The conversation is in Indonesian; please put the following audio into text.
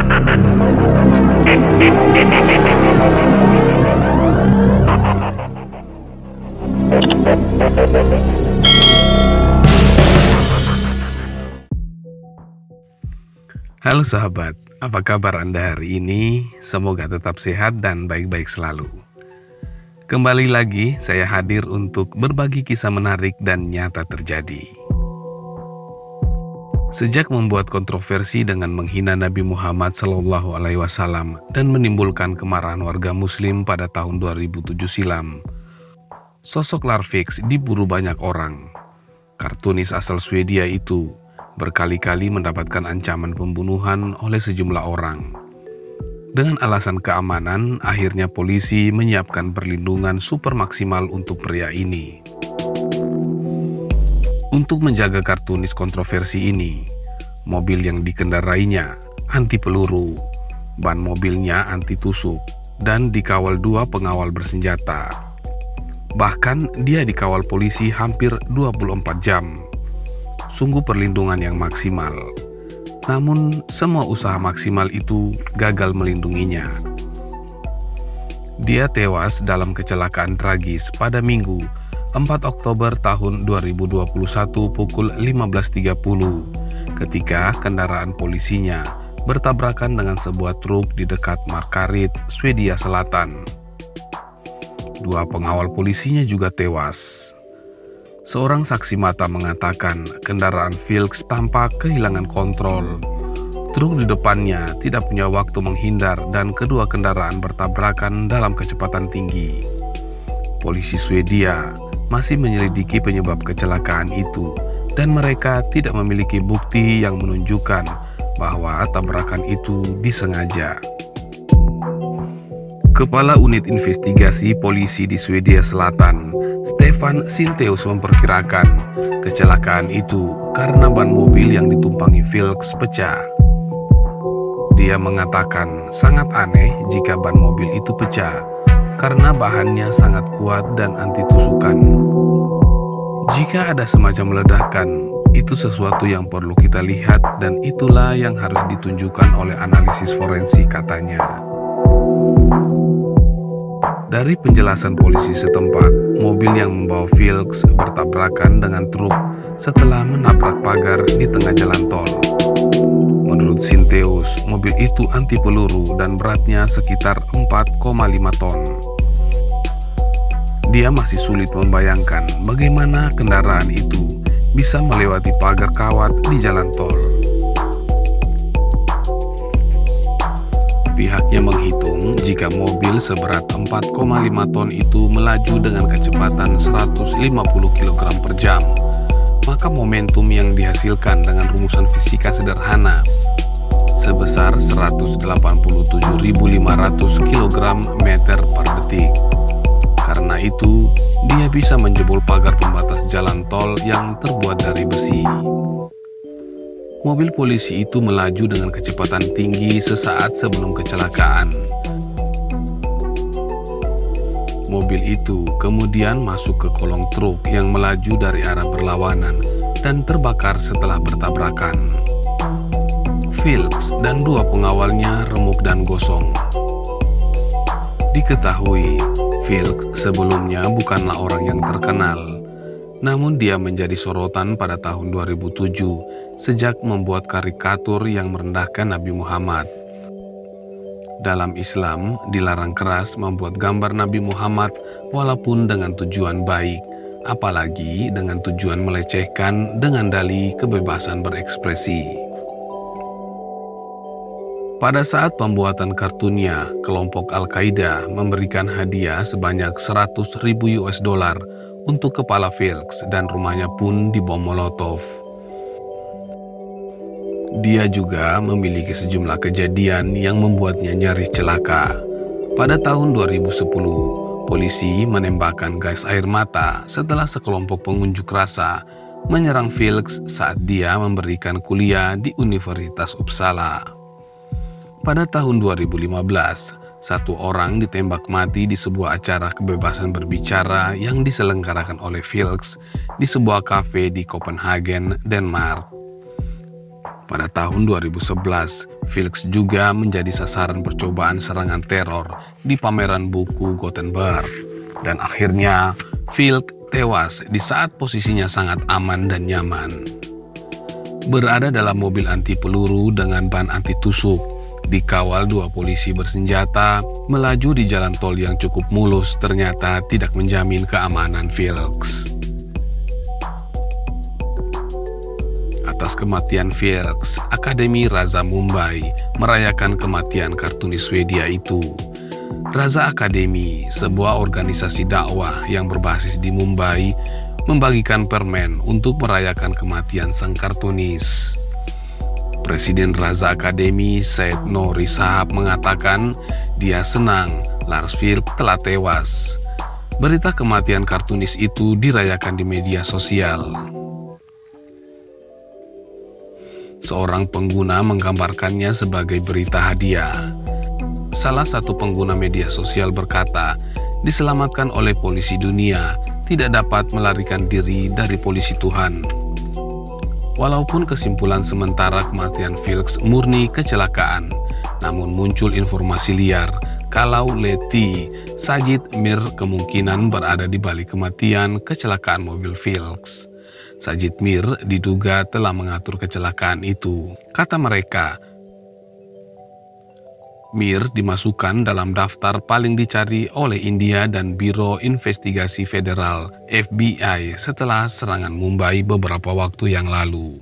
Halo sahabat, apa kabar Anda hari ini? Semoga tetap sehat dan baik-baik selalu. Kembali lagi saya hadir untuk berbagi kisah menarik dan nyata terjadi. Sejak membuat kontroversi dengan menghina Nabi Muhammad SAW dan menimbulkan kemarahan warga muslim pada tahun 2007 silam, sosok Larfix diburu banyak orang. Kartunis asal Swedia itu berkali-kali mendapatkan ancaman pembunuhan oleh sejumlah orang. Dengan alasan keamanan, akhirnya polisi menyiapkan perlindungan super maksimal untuk pria ini. Untuk menjaga kartunis kontroversi ini, mobil yang dikendarainya anti peluru, ban mobilnya anti tusuk, dan dikawal 2 pengawal bersenjata. Bahkan dia dikawal polisi hampir 24 jam. Sungguh perlindungan yang maksimal. Namun semua usaha maksimal itu gagal melindunginya. Dia tewas dalam kecelakaan tragis pada Minggu 4 Oktober tahun 2021 pukul 15.30 ketika kendaraan polisinya bertabrakan dengan sebuah truk di dekat Markaryd, Swedia Selatan. 2 pengawal polisinya juga tewas. Seorang saksi mata mengatakan kendaraan Vilks tampak kehilangan kontrol. Truk di depannya tidak punya waktu menghindar dan kedua kendaraan bertabrakan dalam kecepatan tinggi. Polisi Swedia masih menyelidiki penyebab kecelakaan itu dan mereka tidak memiliki bukti yang menunjukkan bahwa tabrakan itu disengaja. Kepala Unit Investigasi Polisi di Swedia Selatan, Stefan Sinteus memperkirakan kecelakaan itu karena ban mobil yang ditumpangi Vilks pecah. Dia mengatakan sangat aneh jika ban mobil itu pecah karena bahannya sangat kuat dan anti tusukan. Jika ada semacam ledakan, itu sesuatu yang perlu kita lihat dan itulah yang harus ditunjukkan oleh analisis forensik, katanya. Dari penjelasan polisi setempat, mobil yang membawa Vilks bertabrakan dengan truk setelah menabrak pagar di tengah jalan tol. Menurut Sinteus, mobil itu anti peluru dan beratnya sekitar 4,5 ton. Dia masih sulit membayangkan bagaimana kendaraan itu bisa melewati pagar kawat di jalan tol. Pihaknya menghitung jika mobil seberat 4,5 ton itu melaju dengan kecepatan 150 kg per jam, maka momentum yang dihasilkan dengan rumusan fisika sederhana sebesar 187.500 kg meter per detik. Karena itu, dia bisa menjebol pagar pembatas jalan tol yang terbuat dari besi. Mobil polisi itu melaju dengan kecepatan tinggi sesaat sebelum kecelakaan. Mobil itu kemudian masuk ke kolong truk yang melaju dari arah berlawanan dan terbakar setelah bertabrakan. Vilks dan 2 pengawalnya remuk dan gosong. Diketahui, Vilks sebelumnya bukanlah orang yang terkenal, namun dia menjadi sorotan pada tahun 2007 sejak membuat karikatur yang merendahkan Nabi Muhammad. Dalam Islam, dilarang keras membuat gambar Nabi Muhammad walaupun dengan tujuan baik, apalagi dengan tujuan melecehkan dengan dalih kebebasan berekspresi. Pada saat pembuatan kartunnya, kelompok Al-Qaeda memberikan hadiah sebanyak 100.000 US dollar untuk kepala Vilks dan rumahnya pun dibom Molotov. Dia juga memiliki sejumlah kejadian yang membuatnya nyaris celaka. Pada tahun 2010, polisi menembakkan gas air mata setelah sekelompok pengunjuk rasa menyerang Vilks saat dia memberikan kuliah di Universitas Uppsala. Pada tahun 2015, 1 orang ditembak mati di sebuah acara kebebasan berbicara yang diselenggarakan oleh Vilks di sebuah kafe di Copenhagen, Denmark. Pada tahun 2011, Vilks juga menjadi sasaran percobaan serangan teror di pameran buku Gothenburg. Dan akhirnya, Vilks tewas di saat posisinya sangat aman dan nyaman. Berada dalam mobil anti peluru dengan ban anti tusuk, dikawal 2 polisi bersenjata, melaju di jalan tol yang cukup mulus ternyata tidak menjamin keamanan Vilks. Atas kematian Vilks, Akademi Raza Mumbai merayakan kematian kartunis Swedia itu. Raza Akademi, sebuah organisasi dakwah yang berbasis di Mumbai, membagikan permen untuk merayakan kematian sang kartunis. Presiden Raza Akademi, Syed Nouri Shahab, mengatakan dia senang Lars Vilks telah tewas. Berita kematian kartunis itu dirayakan di media sosial. Seorang pengguna menggambarkannya sebagai berita hadiah. Salah satu pengguna media sosial berkata, diselamatkan oleh polisi dunia, tidak dapat melarikan diri dari polisi Tuhan. Walaupun kesimpulan sementara kematian Vilks murni kecelakaan, namun muncul informasi liar kalau Letty Sajid Mir kemungkinan berada di balik kematian kecelakaan mobil Vilks. Sajid Mir diduga telah mengatur kecelakaan itu. Kata mereka, Mir dimasukkan dalam daftar paling dicari oleh India dan Biro Investigasi Federal (FBI) setelah serangan Mumbai beberapa waktu yang lalu.